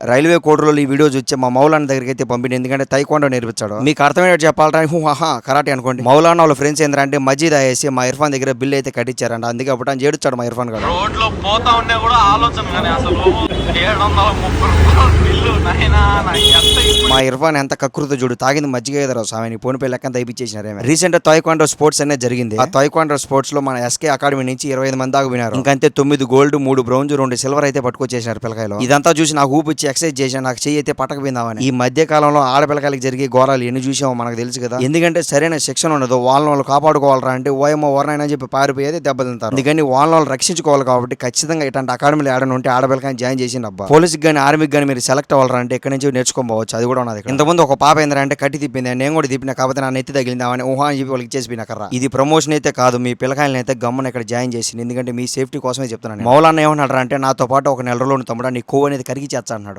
Railway కోర్టులో ఈ video చూస్తే మా మౌలానా దగ్గరికి అయితే పంపింది, ఎందుకంటే తైక్వాండో నేర్పించాడు. మీకు అర్థమయ్యేది చెప్పాలంటే కరాటే అనుకోండి. మౌలానా వాళ్ళ ఫ్రెండ్స్ ఏంటంటే మజీద్ అయ్యేసి మా ఇర్ఫాన్ దగ్గర బిల్ అయితే కట్టించారంట. అందుకే అప్పుడు అని చేడుచాడు మా ఇర్ఫాన్ గారు. రోడ్ లో పోతా ఉండే కూడా ఆలోచన కానీ అసలు 730 రూపాయల బిల్లు నాయనా. మా ఇర్ఫాన్ ఎంత కకృత చూడు, తాగింది మజ్జిగ ఎదరా స్వామిని పోనిపై లెక్క తైపించేసినారేమే. రీసెంట్ తైక్వాండో స్పోర్ట్స్ అనేది జరిగింది. ఆ తైక్వాండో స్పోర్ట్స్ లో మన ఎస్కే అకాడమీ నుంచి 25 మంది దాకా వినారు. ఇంకంతే 9 గోల్డ్ 3 బ్రౌంజ్ 2 సిల్వర్ అయితే పట్టుకొచ్చేసినారు పిల్లకాయలు. ఇదంతా చూసి నాకు ఊపిచ్చి ఎక్సైజ్ చేసి నాకు చెయ్యి అయితే పట్టకపోయిందామని. ఈ మధ్య కాలంలో ఆడపిల్లకాయలకి జరిగే ఘోరాలు ఎన్ని చూసామో మనకు తెలుసు కదా. ఎందుకంటే సరైన శిక్షణ ఉండదు. వాళ్ళు కాపాడుకోవాలరా అంటే ఓయమ్మో ఓరనైనా చెప్పి పారిపోయేది దెబ్బతింటారు. అందుకని వాళ్ళు రక్షించుకోవాలి కాబట్టి ఖచ్చితంగా ఇట్లాంటి అకాడమీలు ఆడని ఉంటే ఆడపిల్లకాయని జాయిన్ చేసి అబ్బా. పోలీసుకి కానీ ఆర్మీకి కానీ మీరు సెలెక్ట్ అవ్వాలరా అంటే ఎక్కడి నుంచి నేర్చుకోవచ్చు. అది కూడా ఉన్నది. ఇంతకుముందు ఒక పాప ఏంటంటే కట్టి తిప్పింది, నేను కూడా తిప్పిన కాకపోతే నా నెత్తి తగిలిందామని అని చెప్పి వాళ్ళకి ఇచ్చేసి కర్రా. ఇది ప్రమోషన్ అయితే కాదు, మీ పిల్లకాయలను అయితే గమ్మని ఇక్కడ జాయిన్ చేసింది. ఎందుకంటే మీ సేఫ్టీ కోసమే చెప్తున్నాను. మౌలానా ఏమన్నాడు అంటే నాతో పాటు ఒక నెల రోజులు తమ్ముడా నీ కొవ్వు అనేది కరిగి చేస్తా అన్నాడు.